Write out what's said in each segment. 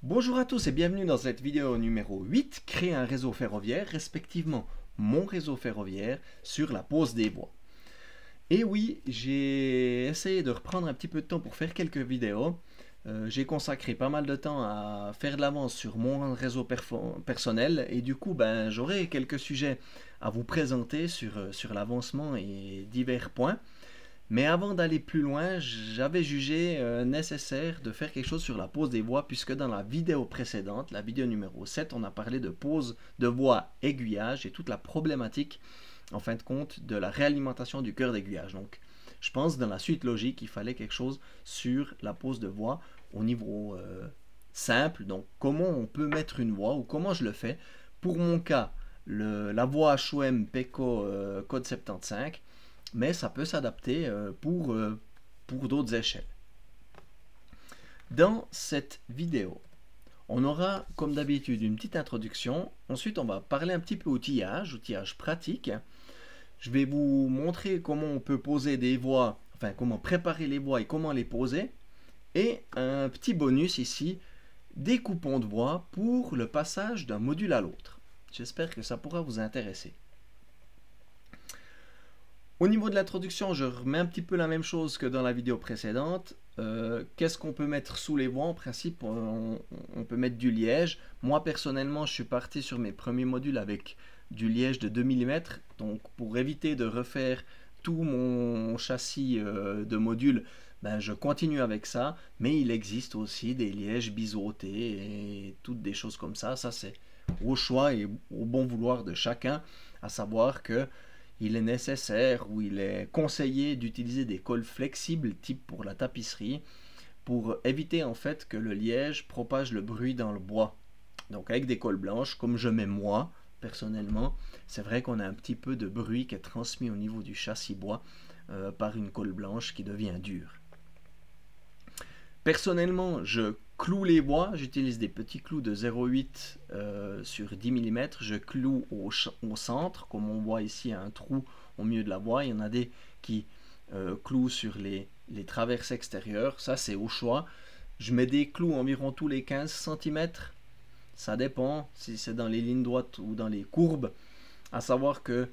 Bonjour à tous et bienvenue dans cette vidéo numéro 8, créer un réseau ferroviaire, respectivement mon réseau ferroviaire sur la pose des voies. Et oui, j'ai essayé de reprendre un petit peu de temps pour faire quelques vidéos. J'ai consacré pas mal de temps à faire de l'avance sur mon réseau personnel et du coup j'aurai quelques sujets à vous présenter sur l'avancement et divers points. Mais avant d'aller plus loin, j'avais jugé nécessaire de faire quelque chose sur la pose des voies, puisque dans la vidéo précédente, la vidéo numéro 7, on a parlé de pose de voie aiguillage et toute la problématique, en fin de compte, de la réalimentation du cœur d'aiguillage. Donc, je pense dans la suite logique, il fallait quelque chose sur la pose de voie au niveau simple. Donc, comment on peut mettre une voie ou comment je le fais. Pour mon cas, la voie HOM PECO code 75, mais ça peut s'adapter pour d'autres échelles. Dans cette vidéo, on aura comme d'habitude une petite introduction, ensuite on va parler un petit peu outillage pratique. Je vais vous montrer comment on peut poser des voies, enfin comment préparer les voies et comment les poser, et un petit bonus ici, des coupons de voies pour le passage d'un module à l'autre. J'espère que ça pourra vous intéresser. Au niveau de l'introduction, je remets un petit peu la même chose que dans la vidéo précédente. Qu'est-ce qu'on peut mettre sous les voies? En principe, on peut mettre du liège. Moi, personnellement, je suis parti sur mes premiers modules avec du liège de 2 mm. Donc, pour éviter de refaire tout mon châssis de module, je continue avec ça. Mais il existe aussi des lièges biseautés et toutes des choses comme ça. Ça, c'est au choix et au bon vouloir de chacun, à savoir que il est nécessaire ou il est conseillé d'utiliser des cols flexibles type pour la tapisserie pour éviter en fait que le liège propage le bruit dans le bois. Donc avec des cols blanches, comme je mets moi personnellement, c'est vrai qu'on a un petit peu de bruit qui est transmis au niveau du châssis bois par une colle blanche qui devient dure. Personnellement, je cloue les voies, j'utilise des petits clous de 0,8 sur 10 mm, je cloue au centre, comme on voit ici un trou au milieu de la voie, il y en a des qui clouent sur les traverses extérieures, ça c'est au choix. Je mets des clous environ tous les 15 cm, ça dépend si c'est dans les lignes droites ou dans les courbes, à savoir que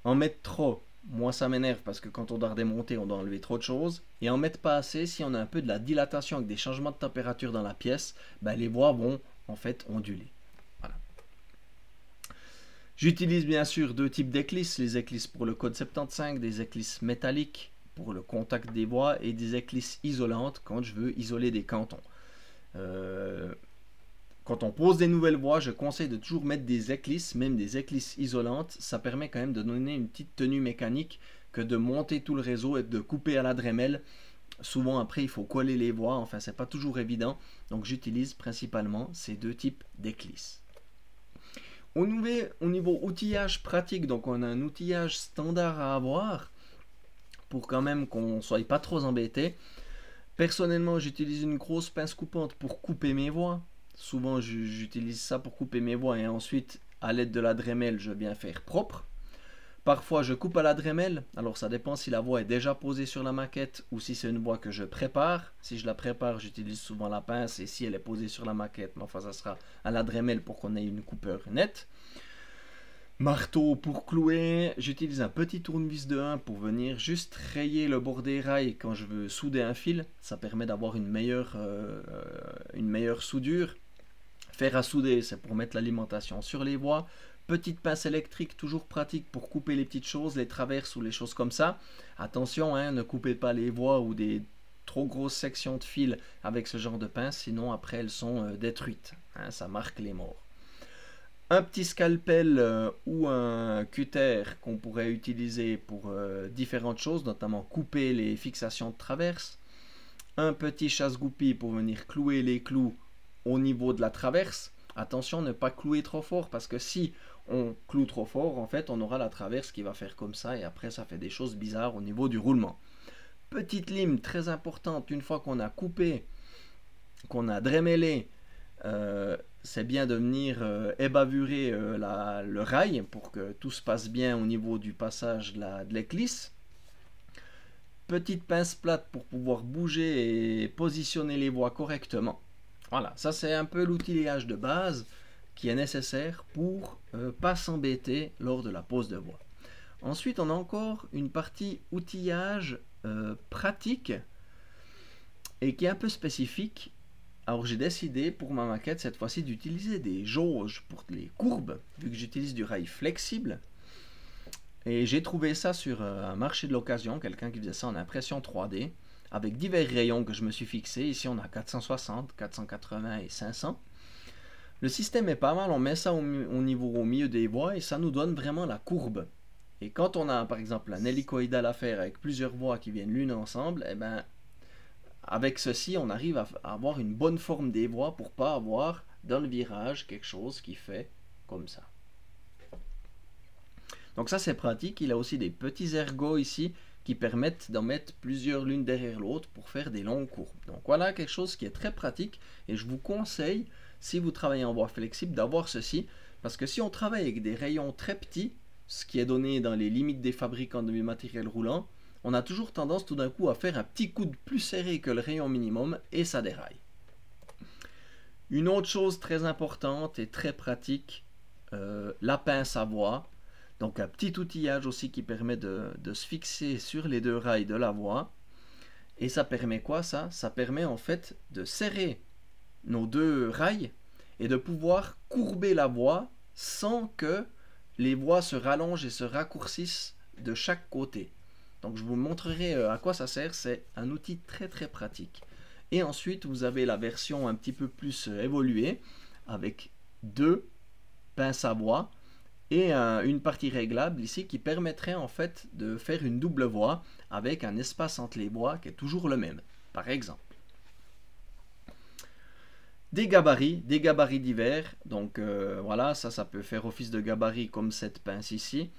en mettre trop, moi ça m'énerve parce que quand on doit redémonter, on doit enlever trop de choses. Et en mettre pas assez, si on a un peu de la dilatation avec des changements de température dans la pièce, les voies vont en fait onduler. Voilà. J'utilise bien sûr deux types d'éclisses, les éclisses pour le code 75, des éclisses métalliques pour le contact des voies et des éclisses isolantes quand je veux isoler des cantons. Quand on pose des nouvelles voies, je conseille de toujours mettre des éclisses, même des éclisses isolantes. Ça permet quand même de donner une petite tenue mécanique que de monter tout le réseau et de couper à la Dremel. Souvent après, il faut coller les voies. Enfin, c'est pas toujours évident. Donc, j'utilise principalement ces deux types d'éclisses. Au niveau outillage pratique, donc on a un outillage standard à avoir pour quand même qu'on ne soit pas trop embêté. Personnellement, j'utilise une grosse pince coupante pour couper mes voies. Souvent, j'utilise ça pour couper mes voies et ensuite, à l'aide de la Dremel, je viens faire propre. Parfois, je coupe à la Dremel. Alors, ça dépend si la voie est déjà posée sur la maquette ou si c'est une voie que je prépare. Si je la prépare, j'utilise souvent la pince et si elle est posée sur la maquette, enfin, ça sera à la Dremel pour qu'on ait une coupeur nette. Marteau pour clouer, j'utilise un petit tournevis de 1 pour venir juste rayer le bord des rails quand je veux souder un fil. Ça permet d'avoir une meilleure soudure. Fer à souder, c'est pour mettre l'alimentation sur les voies. Petite pince électrique, toujours pratique pour couper les petites choses, les traverses ou les choses comme ça. Attention, ne coupez pas les voies ou des trop grosses sections de fil avec ce genre de pince, sinon après elles sont détruites. Ça marque les morts. Un petit scalpel ou un cutter qu'on pourrait utiliser pour différentes choses, notamment couper les fixations de traverse. Un petit chasse-goupille pour venir clouer les clous au niveau de la traverse. Attention, ne pas clouer trop fort parce que si on cloue trop fort, en fait, on aura la traverse qui va faire comme ça et après, ça fait des choses bizarres au niveau du roulement. Petite lime très importante, une fois qu'on a coupé, qu'on a drémêlé, c'est bien de venir ébavurer le rail pour que tout se passe bien au niveau du passage de l'éclisse. Petite pince plate pour pouvoir bouger et positionner les voies correctement. Voilà, ça c'est un peu l'outillage de base qui est nécessaire pour pas s'embêter lors de la pose de bois. Ensuite, on a encore une partie outillage pratique et qui est un peu spécifique. Alors j'ai décidé pour ma maquette cette fois-ci d'utiliser des jauges pour les courbes, vu que j'utilise du rail flexible. Et j'ai trouvé ça sur un marché de l'occasion, quelqu'un qui faisait ça en impression 3D, avec divers rayons que je me suis fixé. Ici on a 460, 480 et 500. Le système est pas mal, on met ça au milieu des voies et ça nous donne vraiment la courbe. Et quand on a par exemple un hélicoïdal à faire avec plusieurs voies qui viennent l'une ensemble, eh ben, avec ceci on arrive à avoir une bonne forme des voies pour pas avoir dans le virage quelque chose qui fait comme ça. Donc ça c'est pratique, il a aussi des petits ergots ici qui permettent d'en mettre plusieurs l'une derrière l'autre pour faire des longues courbes. Donc voilà quelque chose qui est très pratique et je vous conseille, si vous travaillez en bois flexible, d'avoir ceci, parce que si on travaille avec des rayons très petits, ce qui est donné dans les limites des fabricants de matériel roulant, on a toujours tendance tout d'un coup à faire un petit coude plus serré que le rayon minimum et ça déraille. Une autre chose très importante et très pratique, la pince à voie. Donc un petit outillage aussi qui permet de se fixer sur les deux rails de la voie. Et ça permet quoi ça? Ça permet en fait de serrer nos deux rails et de pouvoir courber la voie sans que les voies se rallongent et se raccourcissent de chaque côté. Donc je vous montrerai à quoi ça sert, c'est un outil très très pratique. Et ensuite vous avez la version un petit peu plus évoluée avec deux pinces à voie et une partie réglable ici qui permettrait en fait de faire une double voie avec un espace entre les voies qui est toujours le même, par exemple. Des gabarits divers, donc voilà, ça peut faire office de gabarit comme cette pince ici,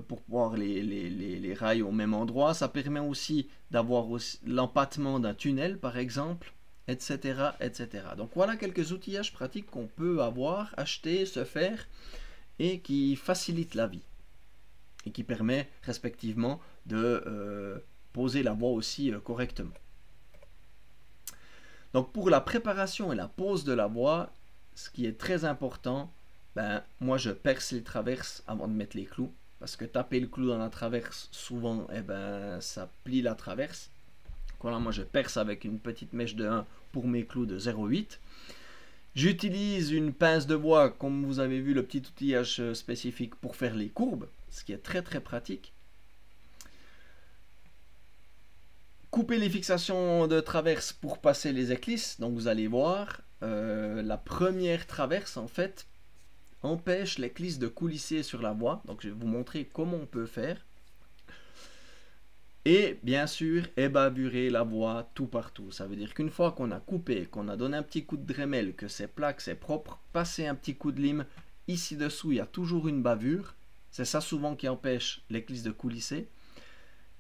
pour pouvoir les rails au même endroit. Ça permet aussi d'avoir l'empattement d'un tunnel par exemple, etc., etc. Donc voilà quelques outillages pratiques qu'on peut avoir, acheter, se faire, et qui facilite la vie et qui permet respectivement de poser la voie aussi correctement. Donc pour la préparation et la pose de la voie, ce qui est très important, moi je perce les traverses avant de mettre les clous, parce que taper le clou dans la traverse, souvent ça plie la traverse. Voilà, moi je perce avec une petite mèche de 1 pour mes clous de 0,8. J'utilise une pince de bois, comme vous avez vu le petit outillage spécifique pour faire les courbes, ce qui est très très pratique. Couper les fixations de traverse pour passer les éclisses, donc vous allez voir, la première traverse en fait empêche l'éclisse de coulisser sur la voie, donc je vais vous montrer comment on peut faire. Et bien sûr, ébavurer la voie tout partout. Ça veut dire qu'une fois qu'on a coupé, qu'on a donné un petit coup de Dremel, que c'est plat, que c'est propre, passer un petit coup de lime. Ici dessous, il y a toujours une bavure. C'est ça souvent qui empêche l'éclisse de coulisser.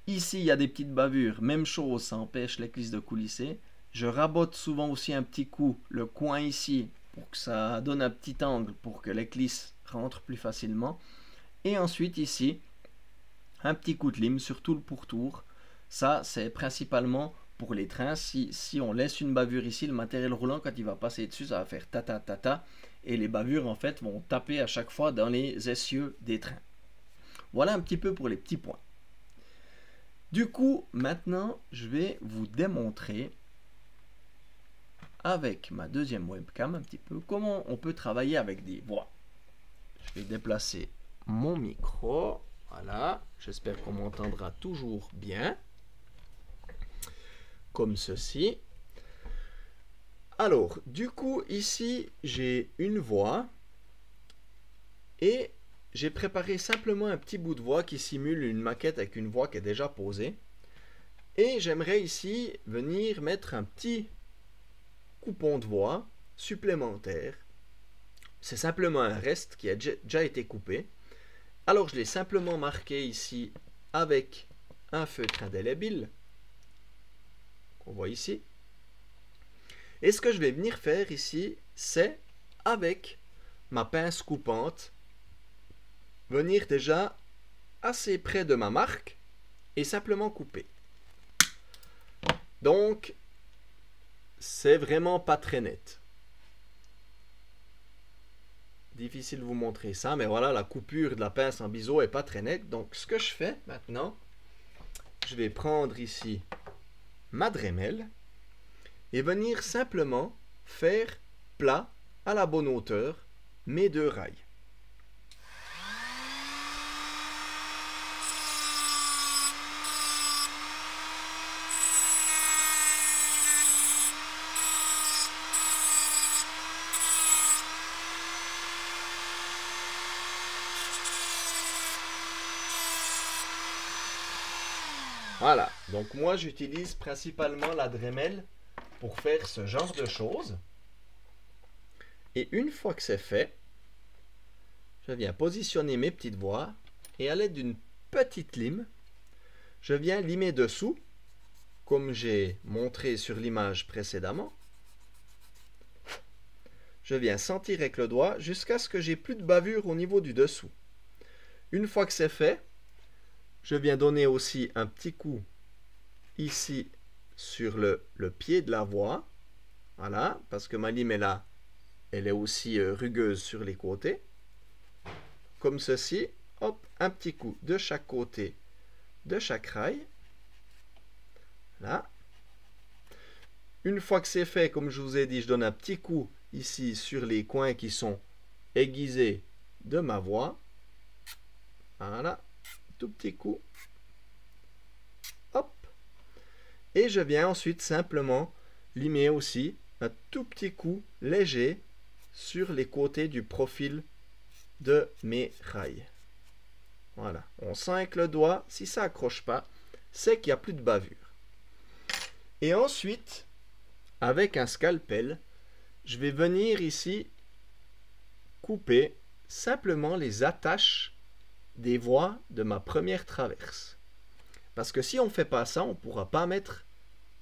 Ici, il y a des petites bavures. Même chose, ça empêche l'éclisse de coulisser. Je rabote souvent aussi un petit coup le coin ici pour que ça donne un petit angle pour que l'éclisse rentre plus facilement. Et ensuite ici, un petit coup de lime sur tout le pourtour. Ça, c'est principalement pour les trains. Si on laisse une bavure ici, le matériel roulant, quand il va passer dessus, ça va faire tata tata. Et les bavures, en fait, vont taper à chaque fois dans les essieux des trains. Voilà un petit peu pour les petits points. Du coup, maintenant, je vais vous démontrer avec ma deuxième webcam un petit peu comment on peut travailler avec des voies. Je vais déplacer mon micro. Voilà, j'espère qu'on m'entendra toujours bien, comme ceci. Alors, du coup, ici, j'ai une voie et j'ai préparé simplement un petit bout de voie qui simule une maquette avec une voie qui est déjà posée. Et j'aimerais ici venir mettre un petit coupon de voie supplémentaire. C'est simplement un reste qui a déjà été coupé. Alors je l'ai simplement marqué ici avec un feutre indélébile, qu'on voit ici. Et ce que je vais venir faire ici, c'est avec ma pince coupante, venir déjà assez près de ma marque et simplement couper. Donc, c'est vraiment pas très net. Difficile de vous montrer ça, mais voilà, la coupure de la pince en biseau est pas très nette. Donc ce que je fais maintenant, je vais prendre ici ma Dremel et venir simplement faire plat à la bonne hauteur mes deux rails. Voilà, donc moi j'utilise principalement la Dremel pour faire ce genre de choses. Et une fois que c'est fait, je viens positionner mes petites voies et à l'aide d'une petite lime, je viens limer dessous, comme j'ai montré sur l'image précédemment. Je viens sentir avec le doigt jusqu'à ce que j'ai plus de bavure au niveau du dessous. Une fois que c'est fait, je viens donner aussi un petit coup ici sur le pied de la voie. Voilà, parce que ma lime est là, elle est aussi rugueuse sur les côtés. Comme ceci, hop, un petit coup de chaque côté de chaque rail. Là. Une fois que c'est fait, comme je vous ai dit, je donne un petit coup ici sur les coins qui sont aiguisés de ma voie. Voilà, tout petit coup. Hop. Et je viens ensuite simplement limer aussi un tout petit coup léger sur les côtés du profil de mes rails. Voilà, on sent avec le doigt, si ça accroche pas, c'est qu'il n'y a plus de bavure. Et ensuite, avec un scalpel, je vais venir ici couper simplement les attaches des voies de ma première traverse. Parce que si on ne fait pas ça, on ne pourra pas mettre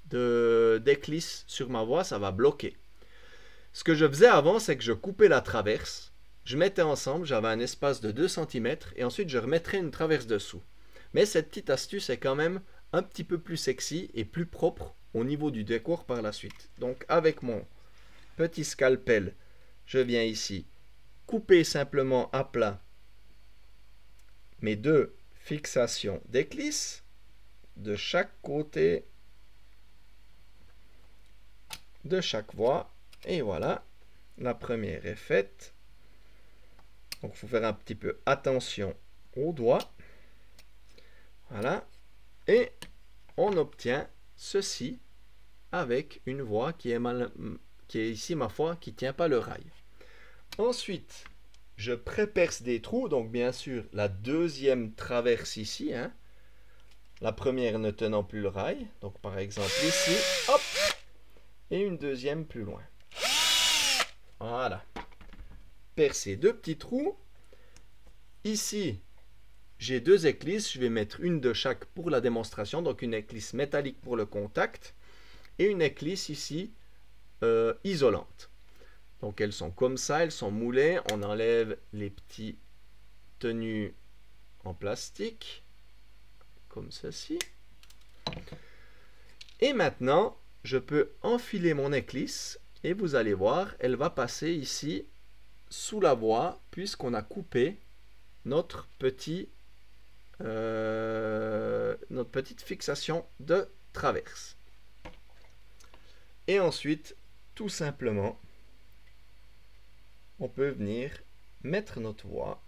d'éclisse sur ma voie, ça va bloquer. Ce que je faisais avant, c'est que je coupais la traverse, je mettais ensemble, j'avais un espace de 2 cm et ensuite je remettrais une traverse dessous. Mais cette petite astuce est quand même un petit peu plus sexy et plus propre au niveau du décor par la suite. Donc avec mon petit scalpel, je viens ici couper simplement à plat mes deux fixations d'éclisse de chaque côté de chaque voie. Et voilà, la première est faite. Donc il faut faire un petit peu attention aux doigts. Voilà. Et on obtient ceci avec une voie qui est ici, ma foi, qui ne tient pas le rail. Ensuite, je préperce des trous. Donc bien sûr, la deuxième traverse ici. Hein. La première ne tenant plus le rail. Donc par exemple ici, hop, et une deuxième plus loin. Voilà. Percer deux petits trous. Ici, j'ai deux éclisses. Je vais mettre une de chaque pour la démonstration. Donc une éclisse métallique pour le contact. Et une éclisse ici isolante. Donc elles sont comme ça, elles sont moulées. On enlève les petits tenues en plastique. Comme ceci. Et maintenant, je peux enfiler mon éclisse. Et vous allez voir, elle va passer ici sous la voie puisqu'on a coupé notre petite fixation de traverse. Et ensuite, tout simplement, on peut venir mettre notre voie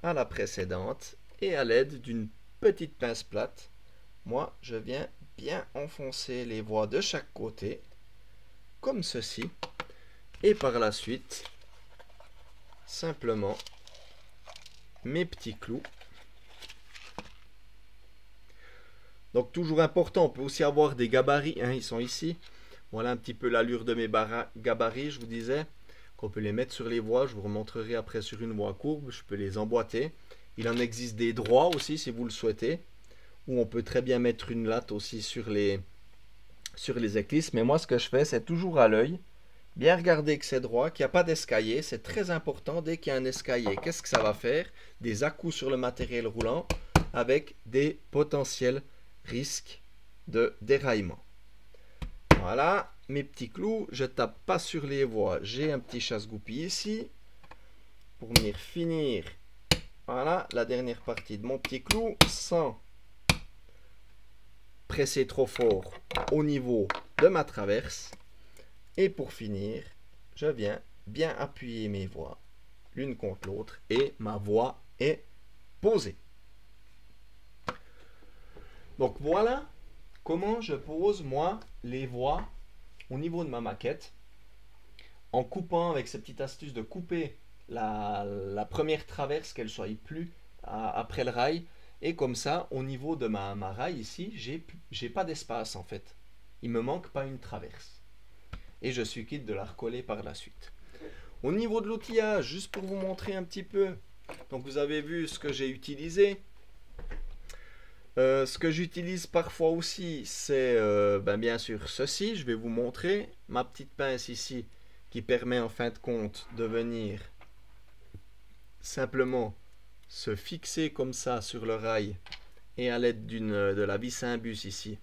à la précédente et à l'aide d'une petite pince plate, moi je viens bien enfoncer les voies de chaque côté comme ceci et par la suite simplement mes petits clous. Donc toujours important, on peut aussi avoir des gabarits, hein, ils sont ici. Voilà un petit peu l'allure de mes gabarits, je vous disais qu'on peut les mettre sur les voies. Je vous remontrerai après sur une voie courbe, je peux les emboîter. Il en existe des droits aussi si vous le souhaitez, ou on peut très bien mettre une latte aussi sur les éclisses. Mais moi ce que je fais, c'est toujours à l'œil, bien regarder que c'est droit, qu'il n'y a pas d'escalier. C'est très important, dès qu'il y a un escalier, qu'est-ce que ça va faire? Des à-coups sur le matériel roulant avec des potentiels risques de déraillement. Voilà, mes petits clous, je tape pas sur les voix. J'ai un petit chasse-goupille ici pour venir finir. Voilà, la dernière partie de mon petit clou sans presser trop fort au niveau de ma traverse. Et pour finir, je viens bien appuyer mes voix l'une contre l'autre et ma voix est posée. Donc voilà comment je pose moi les voix au niveau de ma maquette en coupant avec cette petite astuce de couper la première traverse, qu'elle soit plus après le rail, et comme ça au niveau de ma rail ici j'ai pas d'espace en fait, il me manque pas une traverse et je suis quitte de la recoller par la suite. Au niveau de l'outillage, juste pour vous montrer un petit peu, donc vous avez vu ce que j'ai utilisé. Ce que j'utilise parfois aussi, c'est bien sûr ceci. Je vais vous montrer ma petite pince ici qui permet en fin de compte de venir simplement se fixer comme ça sur le rail et à l'aide de la vis imbus ici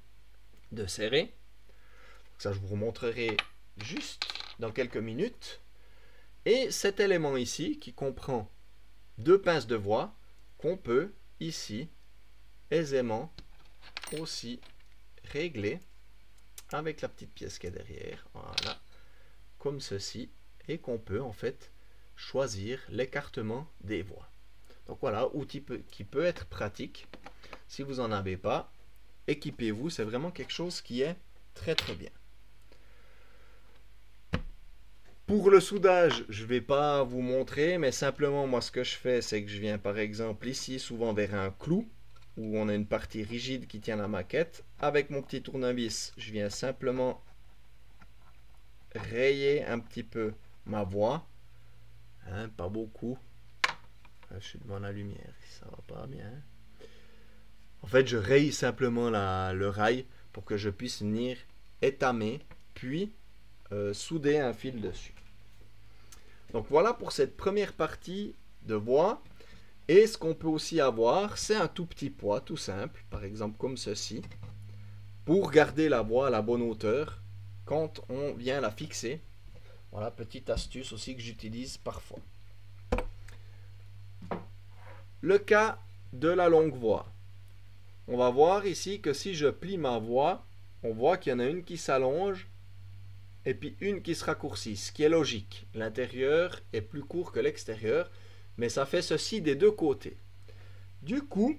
de serrer. Ça, je vous montrerai juste dans quelques minutes. Et cet élément ici qui comprend deux pinces de voix qu'on peut ici aisément aussi régler avec la petite pièce qui est derrière, voilà, comme ceci, et qu'on peut en fait choisir l'écartement des voix. Donc voilà, outil qui peut être pratique. Si vous n'en avez pas, équipez-vous, c'est vraiment quelque chose qui est très très bien. Pour le soudage, je ne vais pas vous montrer, mais simplement moi ce que je fais, c'est que je viens par exemple ici, souvent vers un clou, où on a une partie rigide qui tient la maquette. Avec mon petit tournevis, je viens simplement rayer un petit peu ma voix. Hein, pas beaucoup. Je suis devant la lumière, ça va pas bien. En fait, je raye simplement le rail pour que je puisse venir étamer, puis souder un fil dessus. Donc voilà pour cette première partie de voix. Et ce qu'on peut aussi avoir, c'est un tout petit poids, tout simple, par exemple comme ceci, pour garder la voix à la bonne hauteur quand on vient la fixer. Voilà, petite astuce aussi que j'utilise parfois. Le cas de la longue voix. On va voir ici que si je plie ma voix, on voit qu'il y en a une qui s'allonge et puis une qui se raccourcit, ce qui est logique. L'intérieur est plus court que l'extérieur, mais ça fait ceci des deux côtés. Du coup,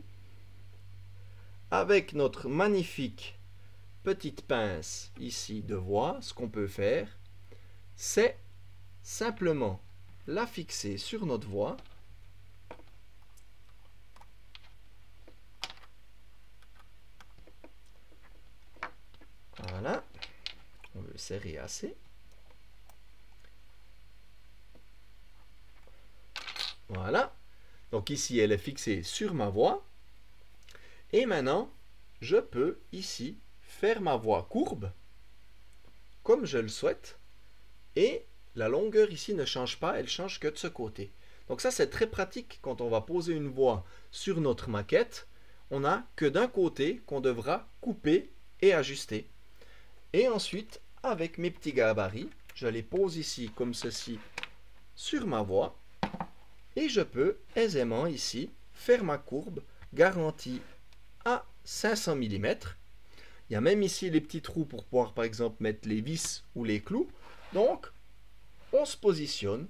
avec notre magnifique petite pince ici de voix, ce qu'on peut faire, c'est simplement la fixer sur notre voix. Voilà, on veut serrer assez. Voilà, donc ici elle est fixée sur ma voix. Et maintenant, je peux ici faire ma voix courbe, comme je le souhaite. Et la longueur ici ne change pas, elle change que de ce côté. Donc ça c'est très pratique quand on va poser une voix sur notre maquette. On n'a que d'un côté qu'on devra couper et ajuster. Et ensuite, avec mes petits gabarits, je les pose ici comme ceci sur ma voix. Et je peux aisément ici faire ma courbe garantie à 500 mm. Il y a même ici les petits trous pour pouvoir par exemple mettre les vis ou les clous. Donc, on se positionne,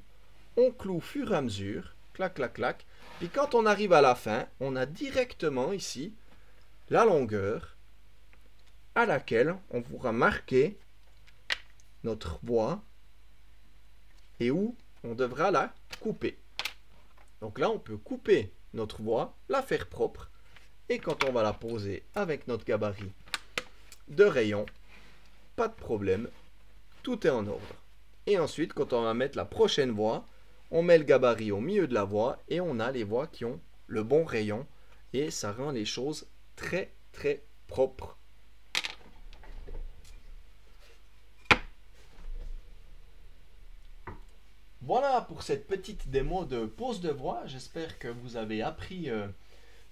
on cloue au fur et à mesure, clac, clac, clac. Puis quand on arrive à la fin, on a directement ici la longueur à laquelle on pourra marquer notre voix et où on devra la couper. Donc là, on peut couper notre voix, la faire propre, et quand on va la poser avec notre gabarit de rayon, pas de problème, tout est en ordre. Et ensuite, quand on va mettre la prochaine voix, on met le gabarit au milieu de la voix et on a les voix qui ont le bon rayon et ça rend les choses très très propres. Voilà pour cette petite démo de pose de voix. J'espère que vous avez appris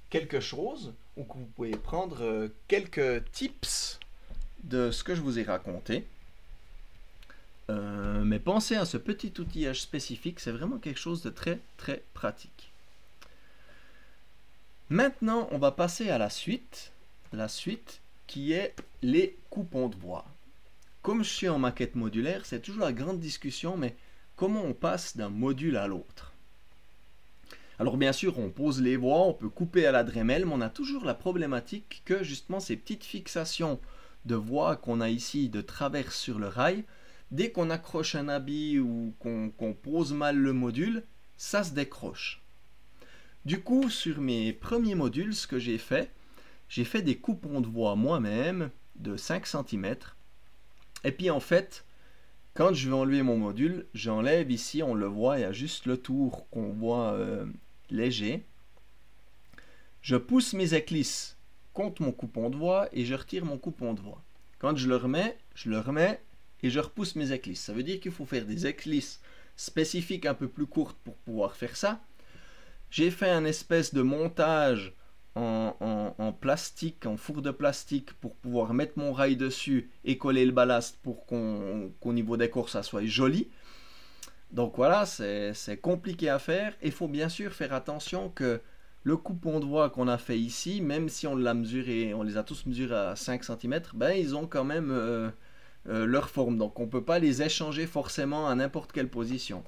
quelque chose ou que vous pouvez prendre quelques tips de ce que je vous ai raconté. Mais pensez à ce petit outillage spécifique, c'est vraiment quelque chose de très très pratique. Maintenant, on va passer à la suite qui est les coupons de voix. Comme je suis en maquette modulaire, c'est toujours la grande discussion, mais comment on passe d'un module à l'autre? Alors bien sûr, on pose les voix, on peut couper à la Dremel, mais on a toujours la problématique que justement ces petites fixations de voix qu'on a ici de traverse sur le rail, dès qu'on accroche un habit ou qu'on pose mal le module, ça se décroche. Du coup, sur mes premiers modules, ce que j'ai fait des coupons de voix moi-même de 5 cm. Et puis en fait, quand je vais enlever mon module, j'enlève ici, on le voit, il y a juste le tour qu'on voit léger. Je pousse mes éclisses contre mon coupon de voix et je retire mon coupon de voix. Quand je le remets et je repousse mes éclisses. Ça veut dire qu'il faut faire des éclisses spécifiques un peu plus courtes pour pouvoir faire ça. J'ai fait un espèce de montage en plastique, en four de plastique pour pouvoir mettre mon rail dessus et coller le ballast pour qu'au niveau des corps ça soit joli. Donc voilà, c'est compliqué à faire. Il faut bien sûr faire attention que le coupon de voix qu'on a fait ici, même si on l'a mesuré, on les a tous mesurés à 5 cm, ben ils ont quand même leur forme. Donc on ne peut pas les échanger forcément à n'importe quelle position.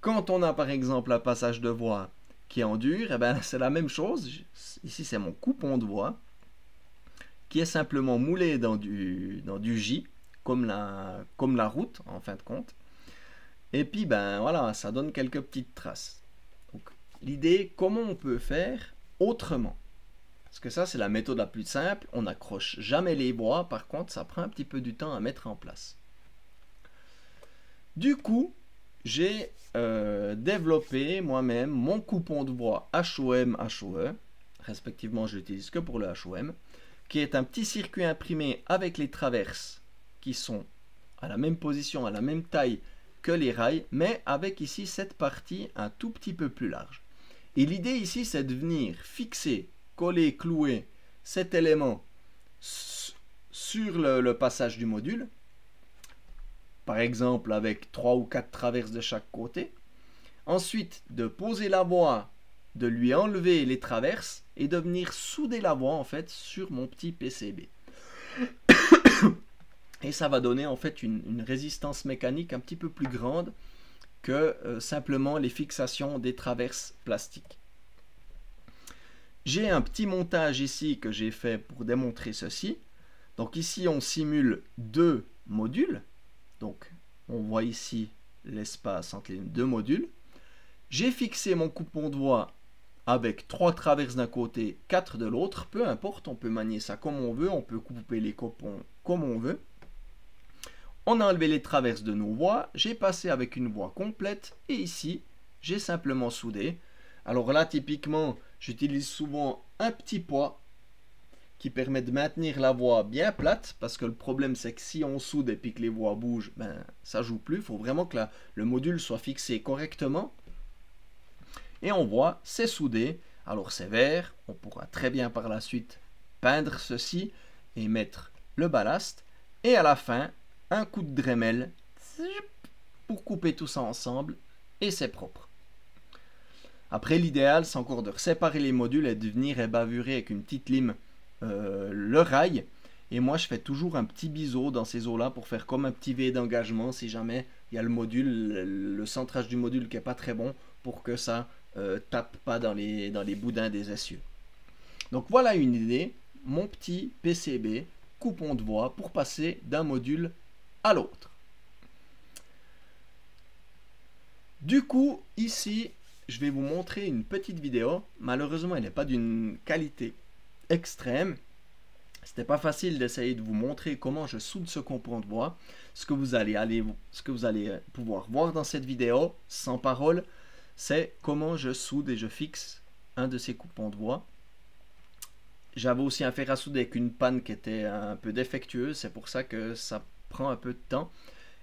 Quand on a par exemple un passage de voix qui est en dur, eh ben, c'est la même chose. Ici, c'est mon coupon de voix qui est simplement moulé dans du J, comme la route, en fin de compte. Et puis, ben voilà, ça donne quelques petites traces. Donc, l'idée, comment on peut faire autrement? Parce que ça, c'est la méthode la plus simple. On n'accroche jamais les voix. Par contre, ça prend un petit peu du temps à mettre en place. Du coup, j'ai développé moi-même mon coupon de voix HOM, HOE, respectivement je l'utilise que pour le HOM, qui est un petit circuit imprimé avec les traverses qui sont à la même position, à la même taille que les rails, mais avec ici cette partie un tout petit peu plus large. Et l'idée ici, c'est de venir fixer, coller, clouer cet élément sur le passage du module, par exemple avec 3 ou 4 traverses de chaque côté. Ensuite, de poser la voix, de lui enlever les traverses et de venir souder la voix en fait sur mon petit PCB. Et ça va donner en fait une résistance mécanique un petit peu plus grande que simplement les fixations des traverses plastiques. J'ai un petit montage ici que j'ai fait pour démontrer ceci. Donc ici on simule deux modules. Donc, on voit ici l'espace entre les deux modules. J'ai fixé mon coupon de voix avec 3 traverses d'un côté, 4 de l'autre. Peu importe, on peut manier ça comme on veut. On peut couper les coupons comme on veut. On a enlevé les traverses de nos voix. J'ai passé avec une voix complète. Et ici, j'ai simplement soudé. Alors là, typiquement, j'utilise souvent un petit poids qui permet de maintenir la voix bien plate, parce que le problème c'est que si on soude et puis que les voix bougent, ben ça joue plus. Il faut vraiment que le module soit fixé correctement. Et on voit, c'est soudé. Alors c'est vert, on pourra très bien par la suite peindre ceci et mettre le ballast. Et à la fin, un coup de Dremel pour couper tout ça ensemble et c'est propre. Après l'idéal c'est encore de séparer les modules et de venir ébavurer avec une petite lime le rail, et moi je fais toujours un petit biseau dans ces eaux là pour faire comme un petit V d'engagement si jamais il y a le module, le centrage du module qui est pas très bon, pour que ça tape pas dans les boudins des essieux. Donc voilà une idée, mon petit PCB coupon de voix pour passer d'un module à l'autre. Du coup ici je vais vous montrer une petite vidéo. Malheureusement elle n'est pas d'une qualité extrême. C'était pas facile d'essayer de vous montrer comment je soude ce coupon de voix. Ce que vous allez pouvoir voir dans cette vidéo, sans parole, c'est comment je soude et je fixe un de ces coupons de voix. J'avais aussi un fer à souder avec une panne qui était un peu défectueuse, c'est pour ça que ça prend un peu de temps.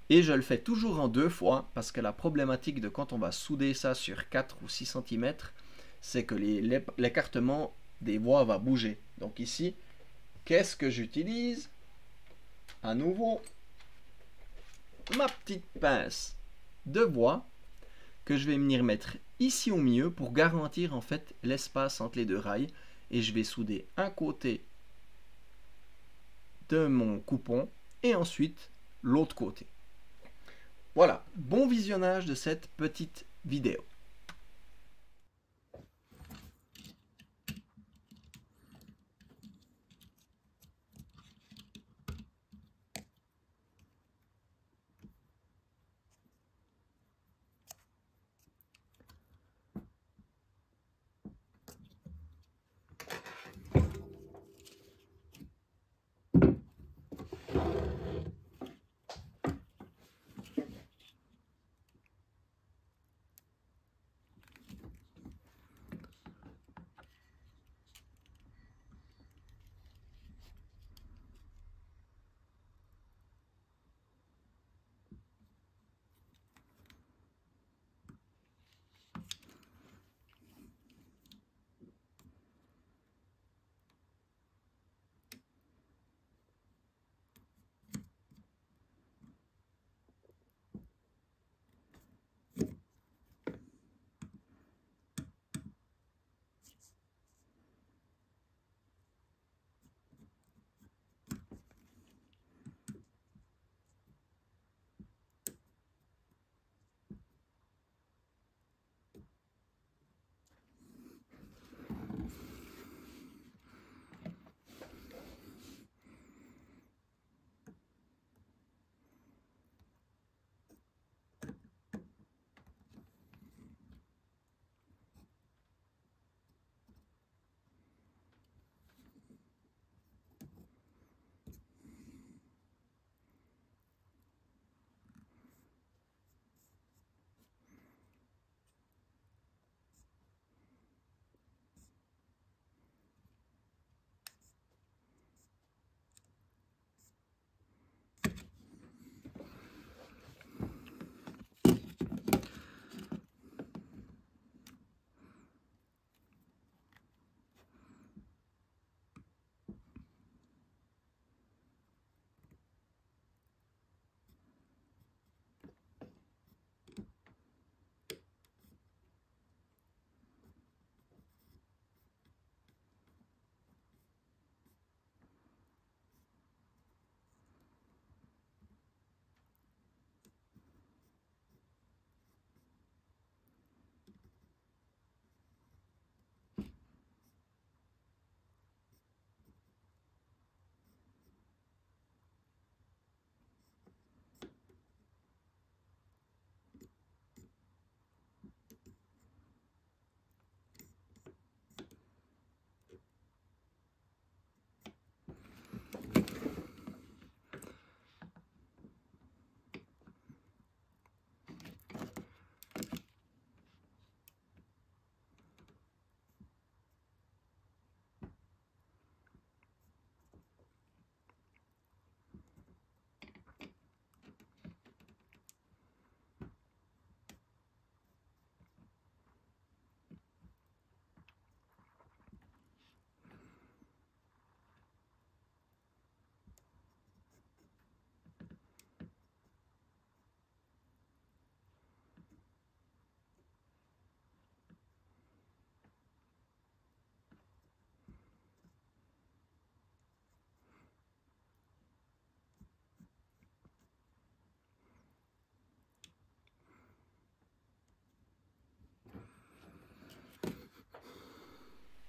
Et je le fais toujours en 2 fois, parce que la problématique de quand on va souder ça sur 4 ou 6 cm, c'est que l'écartement des voix va bouger. Donc ici, qu'est-ce que j'utilise? à nouveau ma petite pince de bois que je vais venir mettre ici au milieu pour garantir en fait l'espace entre les deux rails, et je vais souder un côté de mon coupon et ensuite l'autre côté. Voilà, bon visionnage de cette petite vidéo.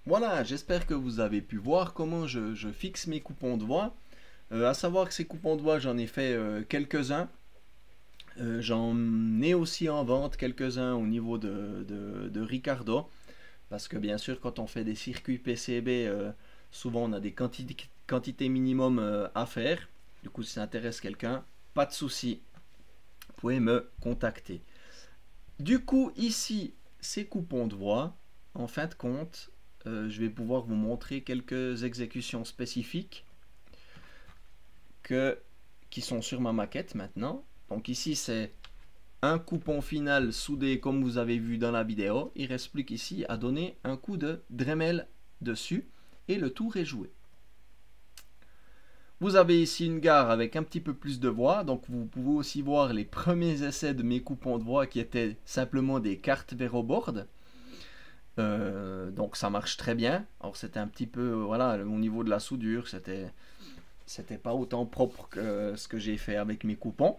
Voilà, j'espère que vous avez pu voir comment je fixe mes coupons de voix. À savoir que ces coupons de voix, j'en ai fait quelques-uns. J'en ai aussi en vente quelques-uns au niveau de Ricardo. Parce que bien sûr, quand on fait des circuits PCB, souvent on a des quantités minimum à faire. Du coup, si ça intéresse quelqu'un, pas de souci, vous pouvez me contacter. Du coup, ici, ces coupons de voix, en fin de compte, je vais pouvoir vous montrer quelques exécutions spécifiques qui sont sur ma maquette maintenant. Donc ici, c'est un coupon final soudé comme vous avez vu dans la vidéo. Il reste plus qu'ici à donner un coup de Dremel dessus et le tour est joué. Vous avez ici une gare avec un petit peu plus de voix, donc vous pouvez aussi voir les premiers essais de mes coupons de voix qui étaient simplement des cartes VeroBoard. Donc ça marche très bien. Alors c'était un petit peu, voilà, au niveau de la soudure, c'était pas autant propre que ce que j'ai fait avec mes coupons.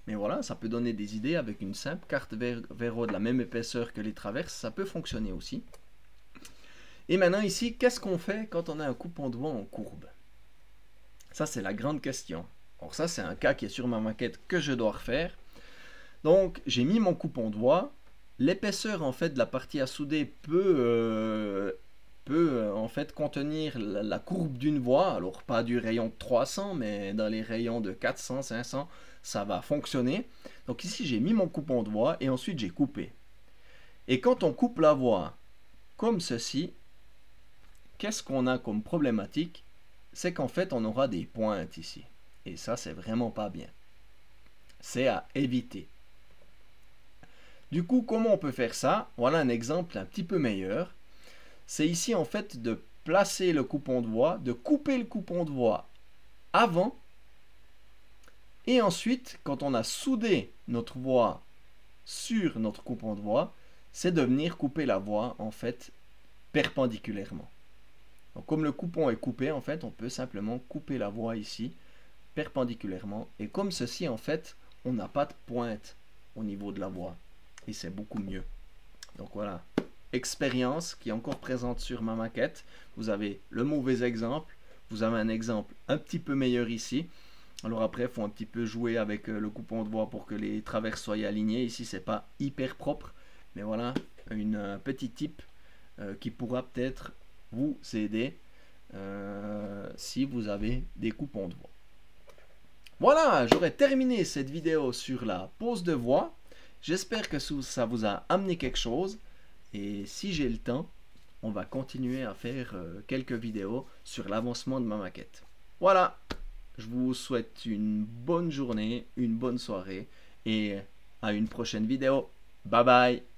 Mais voilà, ça peut donner des idées avec une simple carte Vero de la même épaisseur que les traverses, ça peut fonctionner aussi. Et maintenant ici, qu'est-ce qu'on fait quand on a un coupon de voix en courbe? Ça, c'est la grande question. Alors ça, c'est un cas qui est sur ma maquette que je dois refaire. Donc, j'ai mis mon coupon de voix. L'épaisseur, en fait, de la partie à souder peut en fait, contenir la courbe d'une voix. Alors, pas du rayon de 300, mais dans les rayons de 400, 500, ça va fonctionner. Donc ici, j'ai mis mon coupon de voix et ensuite, j'ai coupé. Et quand on coupe la voix comme ceci, qu'est-ce qu'on a comme problématique? C'est qu'en fait, on aura des pointes ici. Et ça, c'est vraiment pas bien. C'est à éviter. Du coup, comment on peut faire ça? Voilà un exemple un petit peu meilleur. C'est ici, en fait, de placer le coupon de voix, de couper le coupon de voix avant. Et ensuite, quand on a soudé notre voix sur notre coupon de voix, c'est de venir couper la voix, en fait, perpendiculairement. Donc, comme le coupon est coupé, en fait, on peut simplement couper la voix ici, perpendiculairement. Et comme ceci, en fait, on n'a pas de pointe au niveau de la voix. Et c'est beaucoup mieux. Donc voilà, expérience qui est encore présente sur ma maquette. Vous avez le mauvais exemple. Vous avez un exemple un petit peu meilleur ici. Alors après, il faut un petit peu jouer avec le coupon de voix pour que les traverses soient alignés. Ici, c'est pas hyper propre. Mais voilà, un petit tip qui pourra peut-être vous aider si vous avez des coupons de voix. Voilà, j'aurais terminé cette vidéo sur la pose de voix. J'espère que ça vous a amené quelque chose. Et si j'ai le temps, on va continuer à faire quelques vidéos sur l'avancement de ma maquette. Voilà, je vous souhaite une bonne journée, une bonne soirée et à une prochaine vidéo. Bye bye!